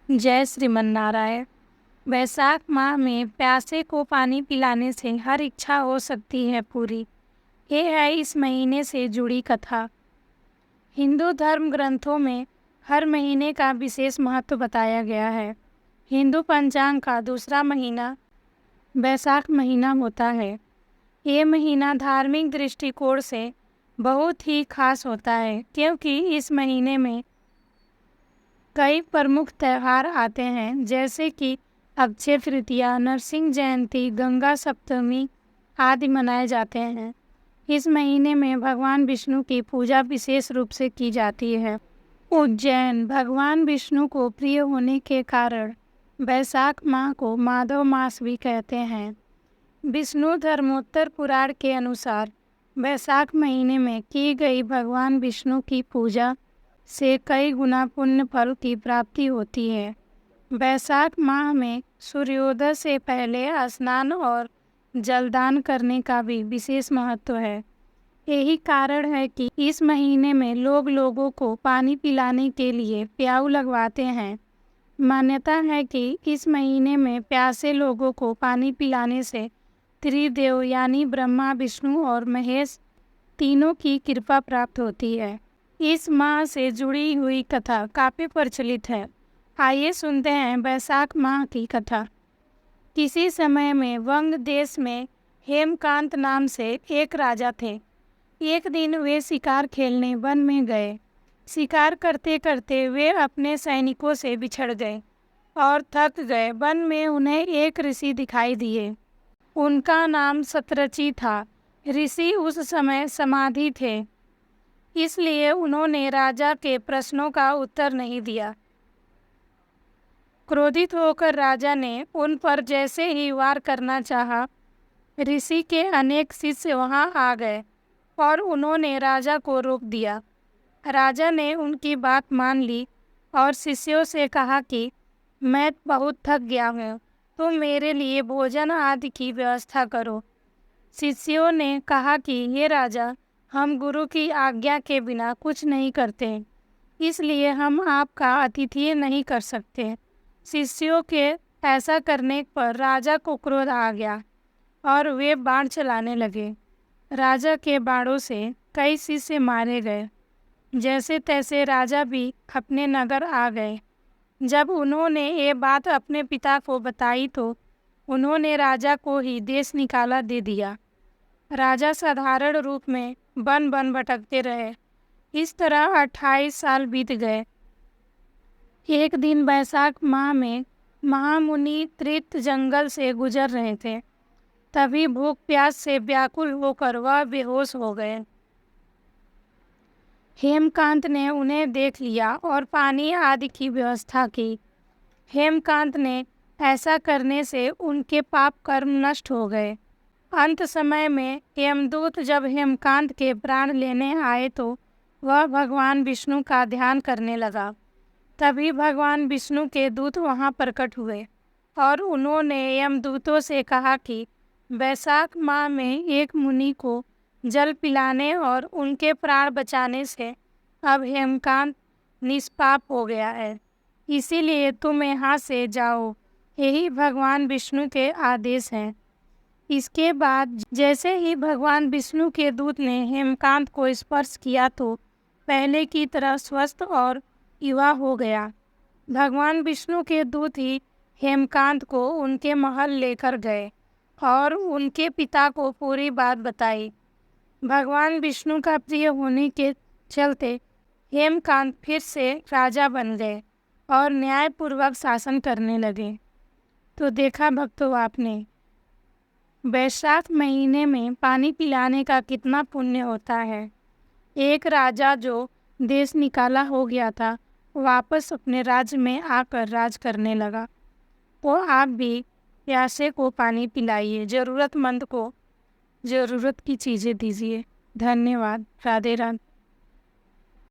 जय श्रीमन नारायण। वैशाख माह में प्यासे को पानी पिलाने से हर इच्छा हो सकती है पूरी। ये है इस महीने से जुड़ी कथा। हिंदू धर्म ग्रंथों में हर महीने का विशेष महत्व बताया गया है। हिंदू पंचांग का दूसरा महीना वैशाख महीना होता है। ये महीना धार्मिक दृष्टिकोण से बहुत ही खास होता है, क्योंकि इस महीने में कई प्रमुख त्यौहार आते हैं, जैसे कि अक्षय तृतीया, नरसिंह जयंती, गंगा सप्तमी आदि मनाए जाते हैं। इस महीने में भगवान विष्णु की पूजा विशेष रूप से की जाती है। उज्जैन भगवान विष्णु को प्रिय होने के कारण वैशाख माह को माधव मास भी कहते हैं। विष्णु धर्मोत्तर पुराण के अनुसार वैशाख महीने में की गई भगवान विष्णु की पूजा से कई गुना पुण्य फल की प्राप्ति होती है। वैशाख माह में सूर्योदय से पहले स्नान और जलदान करने का भी विशेष महत्व है। यही कारण है कि इस महीने में लोगों को पानी पिलाने के लिए प्याऊ लगवाते हैं। मान्यता है कि इस महीने में प्यासे लोगों को पानी पिलाने से त्रिदेव यानी ब्रह्मा, विष्णु और महेश तीनों की कृपा प्राप्त होती है। इस माह से जुड़ी हुई कथा काफी प्रचलित है। आइए सुनते हैं वैशाख माह की कथा। किसी समय में वंग देश में हेमकांत नाम से एक राजा थे। एक दिन वे शिकार खेलने वन में गए। शिकार करते करते वे अपने सैनिकों से बिछड़ गए और थक गए। वन में उन्हें एक ऋषि दिखाई दिए। उनका नाम सतरची था। ऋषि उस समय समाधि थे, इसलिए उन्होंने राजा के प्रश्नों का उत्तर नहीं दिया। क्रोधित होकर राजा ने उन पर जैसे ही वार करना चाहा, ऋषि के अनेक शिष्य वहां आ गए और उन्होंने राजा को रोक दिया। राजा ने उनकी बात मान ली और शिष्यों से कहा कि मैं बहुत थक गया हूँ, तुम मेरे लिए भोजन आदि की व्यवस्था करो। शिष्यों ने कहा कि हे राजा, हम गुरु की आज्ञा के बिना कुछ नहीं करते, इसलिए हम आपका आतिथ्य नहीं कर सकते। शिष्यों के ऐसा करने पर राजा को क्रोध आ गया और वे बाण चलाने लगे। राजा के बाणों से कई शिष्य मारे गए। जैसे तैसे राजा भी अपने नगर आ गए। जब उन्होंने ये बात अपने पिता को बताई तो उन्होंने राजा को ही देश निकाला दे दिया। राजा साधारण रूप में वन वन भटकते रहे। इस तरह 28 साल बीत गए। एक दिन वैशाख माह में महामुनि त्रित जंगल से गुजर रहे थे। तभी भूख प्यास से व्याकुल होकर वह बेहोश हो गए। हेमकांत ने उन्हें देख लिया और पानी आदि की व्यवस्था की। हेमकांत ने ऐसा करने से उनके पाप कर्म नष्ट हो गए। अंत समय में यमदूत जब हेमकांत के प्राण लेने आए तो वह भगवान विष्णु का ध्यान करने लगा। तभी भगवान विष्णु के दूत वहां प्रकट हुए और उन्होंने यमदूतों से कहा कि वैशाख माह में एक मुनि को जल पिलाने और उनके प्राण बचाने से अब हेमकांत निष्पाप हो गया है, इसीलिए तुम यहाँ से जाओ। यही भगवान विष्णु के आदेश हैं। इसके बाद जैसे ही भगवान विष्णु के दूत ने हेमकांत को स्पर्श किया तो पहले की तरह स्वस्थ और युवा हो गया। भगवान विष्णु के दूत ही हेमकांत को उनके महल लेकर गए और उनके पिता को पूरी बात बताई। भगवान विष्णु का प्रिय होने के चलते हेमकांत फिर से राजा बन गए और न्यायपूर्वक शासन करने लगे। तो देखा भक्तों आपने, वैशाख महीने में पानी पिलाने का कितना पुण्य होता है। एक राजा जो देश निकाला हो गया था, वापस अपने राज्य में आकर राज करने लगा। तो आप भी प्यासे को पानी पिलाइए, ज़रूरतमंद को ज़रूरत की चीज़ें दीजिए। धन्यवाद। राधे राधे।